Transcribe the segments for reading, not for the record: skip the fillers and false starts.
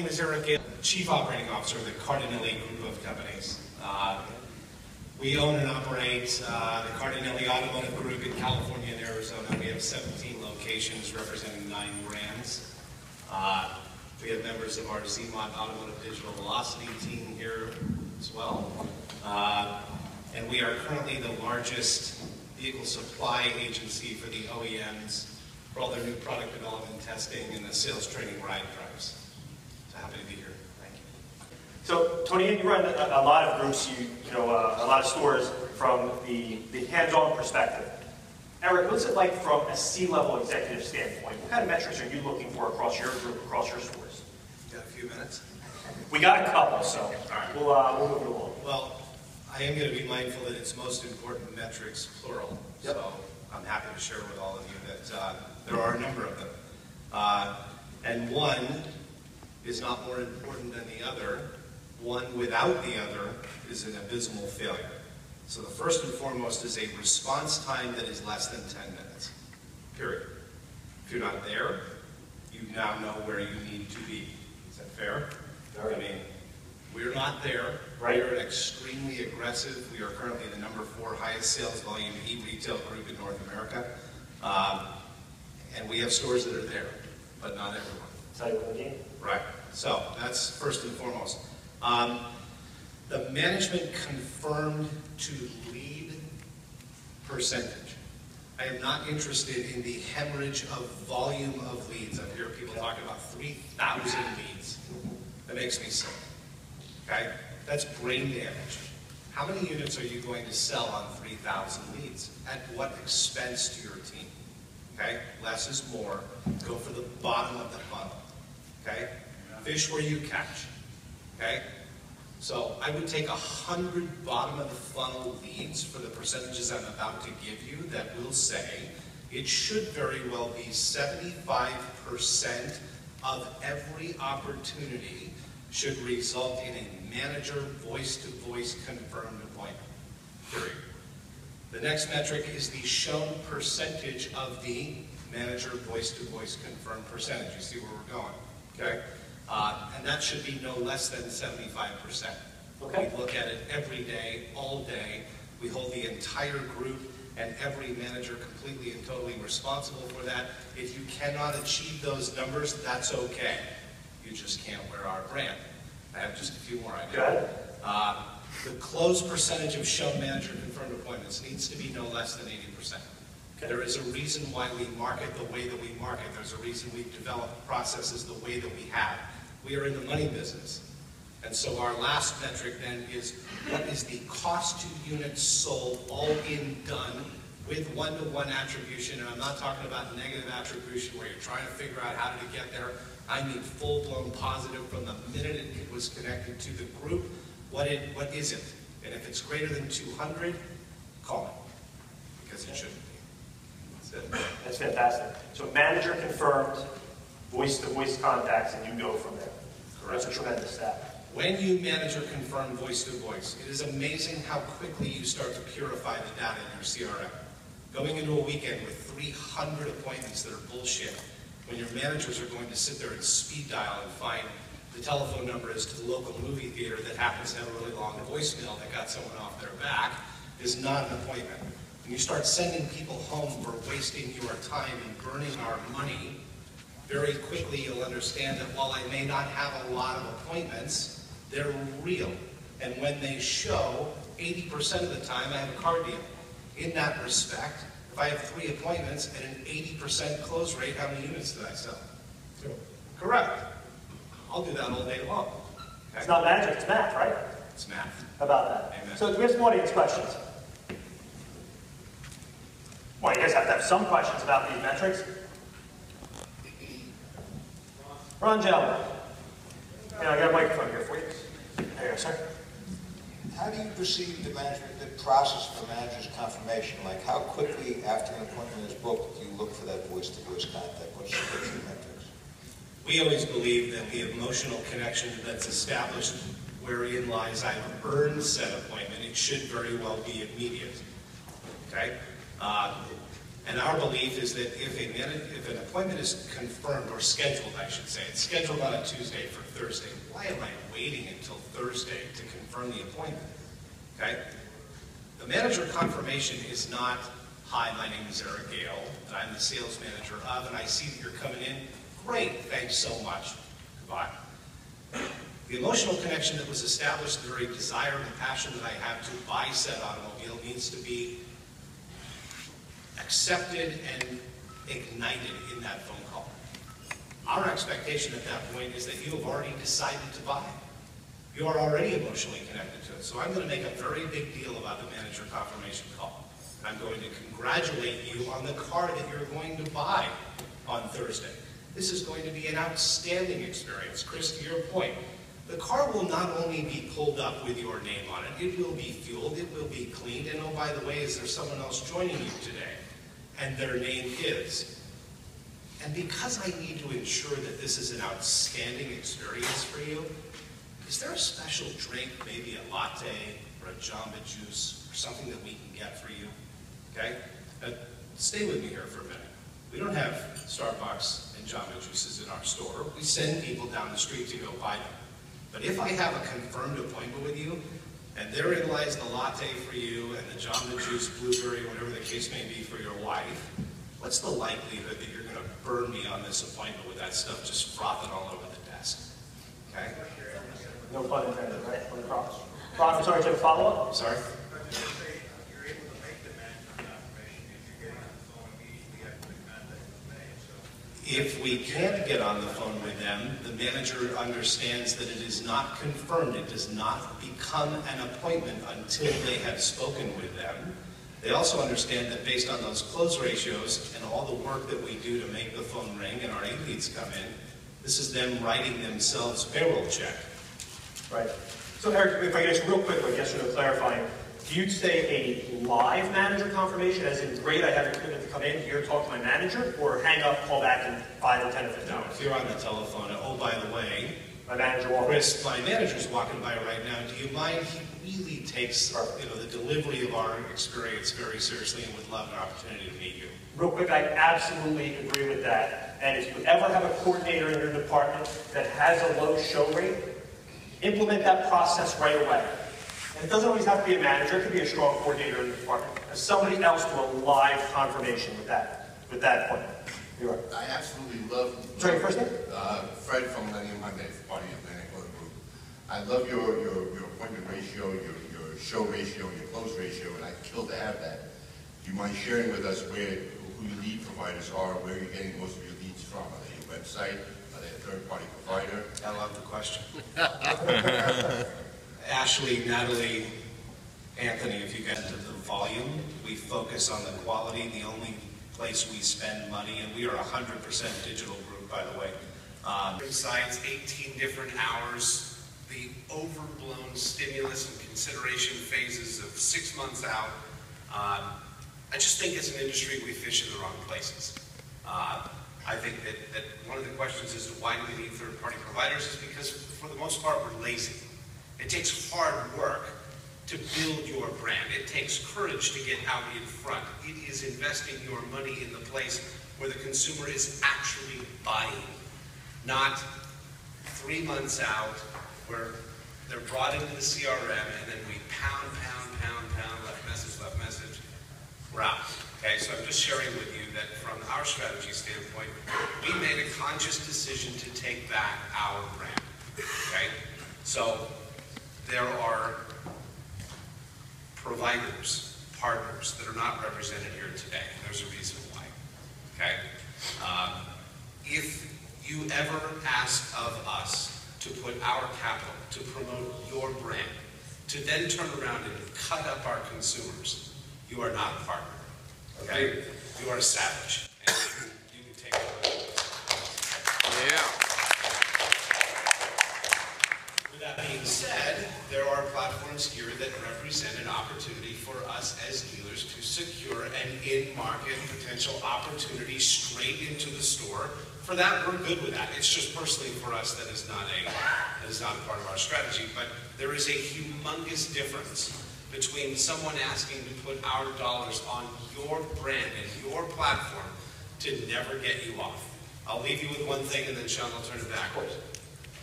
name is Erich, Chief Operating Officer of the Cardinelli Group of Companies. We own and operate the Cardinelli Automotive Group in California and Arizona. We have 17 locations representing 9 brands. We have members of our ZMOD Automotive Digital Velocity team here as well. And we are currently the largest vehicle supply agency for the OEMs for all their new product development, testing, and the sales training ride drives. So happy to be here. Thank you. So Tony, you run a lot of groups, a lot of stores from the hands-on perspective. Erich, what's it like from a C-level executive standpoint? What kind of metrics are you looking for across your group, across your stores? Got a few minutes? We got a couple, so we'll move it along. Well, I am going to be mindful that it's most important metrics, plural. Yep. So I'm happy to share with all of you that there are a number of them. And one is not more important than the other. One without the other is an abysmal failure. So the first and foremost is a response time that is less than 10 minutes, period. If you're not there, you now know where you need to be. Is that fair? I mean, we're not there. Right. We're extremely aggressive. We are currently the #4 highest sales volume e-retail group in North America. And we have stores that are there, but not everyone. Tell you what again? Right. So that's first and foremost. The management confirmed to lead percentage. I am not interested in the hemorrhage of volume of leads. I hear people talking about 3,000 leads. That makes me sick. Okay? That's brain damage. How many units are you going to sell on 3,000 leads? At what expense to your team? Okay? Less is more. Go for the bottom of the funnel. Okay? Fish where you catch. Okay? So I would take 100 bottom of the funnel leads for the percentages I'm about to give you that will say it should very well be 75% of every opportunity should result in a manager voice-to-voice confirmed appointment, period. The next metric is the shown percentage of the manager voice-to-voice confirmed percentage. You see where we're going, okay? And that should be no less than 75%. Okay. We look at it every day, all day. We hold the entire group and every manager completely and totally responsible for that. If you cannot achieve those numbers, that's okay. You just can't wear our brand. I have just a few more ideas. Good. The close percentage of shown manager confirmed appointments needs to be no less than 80%. Okay. There is a reason why we market the way that we market. There's a reason we've developed processes the way that we have. We are in the money business. And so our last metric then is what is the cost to units sold, all in done, with one-to-one attribution. And I'm not talking about negative attribution where you're trying to figure out how to get there. I mean full-blown positive from the minute it was connected to the group. What is it? And if it's greater than 200, call it, because it shouldn't be. That's it. That's fantastic. So manager confirmed, voice-to-voice contacts, and you go from there. Correct. That's a tremendous stat. When you manager confirm voice-to-voice, it is amazing how quickly you start to purify the data in your CRM. Going into a weekend with 300 appointments that are bullshit, when your managers are going to sit there and speed dial and find the telephone number is to the local movie theater that happens to have a really long voicemail that got someone off their back, is not an appointment. When you start sending people home for wasting your time and burning our money, very quickly you'll understand that while I may not have a lot of appointments, they're real. And when they show, 80% of the time I have a car deal. In that respect, if I have 3 appointments at an 80% close rate, how many units did I sell? 2. Correct. I'll do that all day long. Okay? It's not magic, it's math, right? It's math. How about that? Amen. So we have some audience questions. Well, you guys have to have some questions about these metrics. Ron, gentlemen. I got a microphone here for you. There you go, sir. How do you perceive the process for manager's confirmation? Like, how quickly after an appointment is booked do you look for that voice-to-voice contact? What's the metrics? We always believe that the emotional connection that's established wherein lies I've earned said appointment, it should very well be immediate. Okay? And our belief is that if an appointment is confirmed, or scheduled, I should say, it's scheduled on a Tuesday for Thursday, why am I waiting until Thursday to confirm the appointment? Okay? The manager confirmation is not, hi, my name is Erich, and I'm the sales manager of, and I see that you're coming in. Great, thanks so much. Goodbye. The emotional connection that was established, the very desire and passion that I have to buy said automobile needs to be accepted and ignited in that phone call. Our expectation at that point is that you have already decided to buy. You are already emotionally connected to it. So I'm going to make a very big deal about the manager confirmation call. I'm going to congratulate you on the car that you're going to buy on Thursday. This is going to be an outstanding experience. Chris, to your point, the car will not only be pulled up with your name on it, it will be fueled, it will be cleaned, and oh, by the way, is there someone else joining you today? And their name is. And because I need to ensure that this is an outstanding experience for you, is there a special drink, maybe a latte or a Jamba Juice or something that we can get for you? Okay? Now, stay with me here for a minute. We don't have Starbucks and Jamba Juices in our store. We send people down the street to go buy them. But if I have a confirmed appointment with you, and therein lies the latte for you and the Jamba Juice, blueberry, whatever the case may be for your wife, what's the likelihood that you're going to burn me on this appointment with that stuff just frothing all over the desk? Okay? No pun intended, right? On the promise. Ron, I'm sorry, to follow up? Sorry? You're able to make the management confirmation if you're getting on the phone immediately after the contact was made. So If we can't get on the phone with them, the manager understands that it is not confirmed. It does not become an appointment until they have spoken with them. They also understand that based on those close ratios and all the work that we do to make the phone ring and our leads come in, this is them writing themselves payroll check. Right. So Eric, if I could ask real quickly, yes or no clarifying, do you say a live manager confirmation, as in, great, I have your commitment to come in here, talk to my manager, or hang up, call back in 5 or 10 or 15 Now, minutes? if you're on the telephone, oh, by the way, My manager walks. Chris, my manager's walking by right now. Do you mind? He really takes the delivery of our experience very seriously and would love an opportunity to meet you. Real quick, I absolutely agree with that. And if you ever have a coordinator in your department that has a low show rate, implement that process right away. And it doesn't always have to be a manager, it could be a strong coordinator in the department. As somebody else do a live confirmation with that appointment. You're right. I absolutely love. Sorry, your first name? Fred from Millennium Hyundai, party of Atlantic Auto Group. I love your appointment ratio, your show ratio, your close ratio, and I'd kill to have that. Do you mind sharing with us who your lead providers are, where you're getting most of your leads from? Are they your website? Are they a third-party provider? I love the question. Ashley, Natalie, Anthony, if you get into the volume, we focus on the quality, the only place we spend money, and we are 100% digital group, by the way. Sites, 18 different hours, the overblown stimulus and consideration phases of 6 months out. I just think as an industry we fish in the wrong places. I think that one of the questions as to why do we need third-party providers is because for the most part we're lazy. It takes hard work to build your brand. It takes courage to get out in front. It is investing your money in the place where the consumer is actually buying, not 3 months out where they're brought into the CRM and then we pound, left message, we're out. Okay, so I'm just sharing with you that from our strategy standpoint, we made a conscious decision to take back our brand. Okay, so there are providers, partners that are not represented here today. There's a reason why. Okay, if you ever ask of us to put our capital to promote your brand, to then turn around and cut up our consumers, you are not a partner. Okay? You are a savage. And you can take it. Yeah. With that being said, there are platforms here that represent an opportunity for us as dealers to secure an in-market potential opportunity straight into the store. For that, we're good with that. It's just personally for us that is not a part of our strategy. But there is a humongous difference between someone asking to put our dollars on your brand and your platform to never get you off. I'll leave you with one thing, and then Sean, I'll turn it back.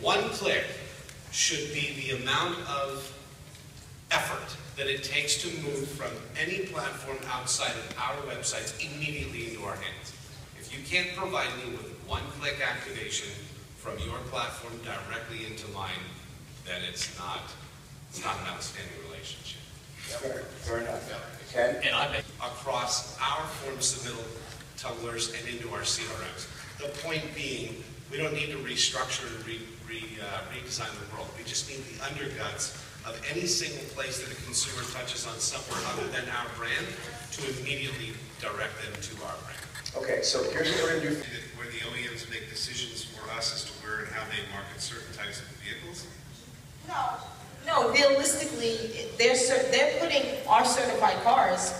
One click should be the amount of effort that it takes to move from any platform outside of our websites immediately into our hands. If you can't provide me with one-click activation from your platform directly into mine, then it's not an outstanding relationship. Fair enough. Ken? And I across our form submittal tumblers and into our CRMs. The point being, we don't need to restructure and redesign the world. We just need the underguts of any single place that a consumer touches on somewhere other than our brand to immediately direct them to our brand. Okay, so here's what we're going to do. Where the OEMs make decisions for us as to where and how they market certain types of vehicles? No, realistically, they're putting our certified cars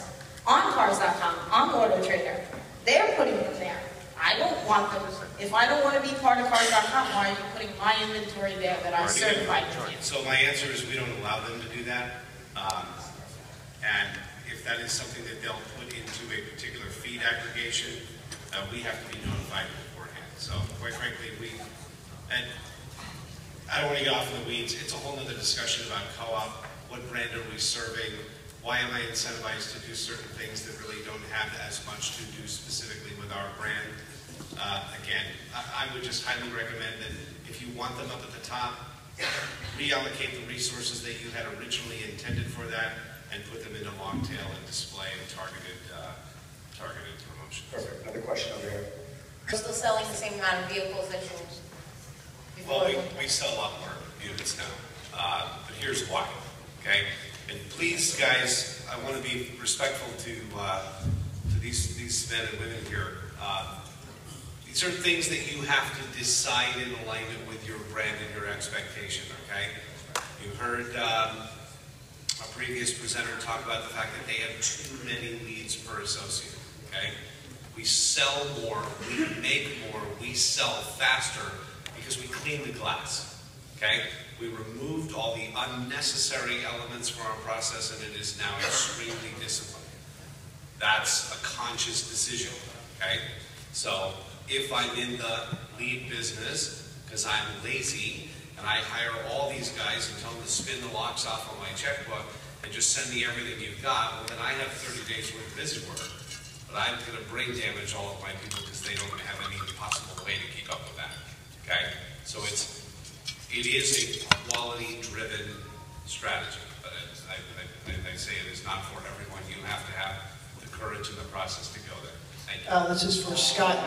on Cars.com, on AutoTrader. They're putting them there. I don't want them. If I don't want to be part of Cars.com, why are you putting my inventory there that I certified to you? So my answer is we don't allow them to do that. And if that is something that they'll put into a particular feed aggregation, we have to be notified beforehand. So quite frankly, and I don't want to get off in the weeds. It's a whole other discussion about co-op. What brand are we serving? Why am I incentivized to do certain things that really don't have as much to do specifically with our brand? Again, I would just highly recommend that if you want them up at the top, reallocate the resources that you had originally intended for that and put them into long tail and display and targeted promotions. Perfect. Another question over here. We're still selling the same amount of vehicles that you before? Well, we sell a lot more units now, but here's why, okay? And please, guys, I want to be respectful to these men and women here. These are things that you have to decide in alignment with your brand and your expectation, okay? You heard a previous presenter talk about the fact that they have too many leads per associate, okay? We sell more, we make more, we sell faster because we clean the glass, okay? We removed all the unnecessary elements from our process and it is now extremely disciplined. That's a conscious decision, okay? So if I'm in the lead business because I'm lazy and I hire all these guys and tell them to spin the locks off on my checkbook and just send me everything you've got, well then I have 30 days worth of busy work. But I'm going to brain damage all of my people because they don't have any possible way to keep up with that, okay? So it is a quality-driven strategy, but I say it is not for everyone. You have to have the courage and the process to go there. Thank you. This is for Scott.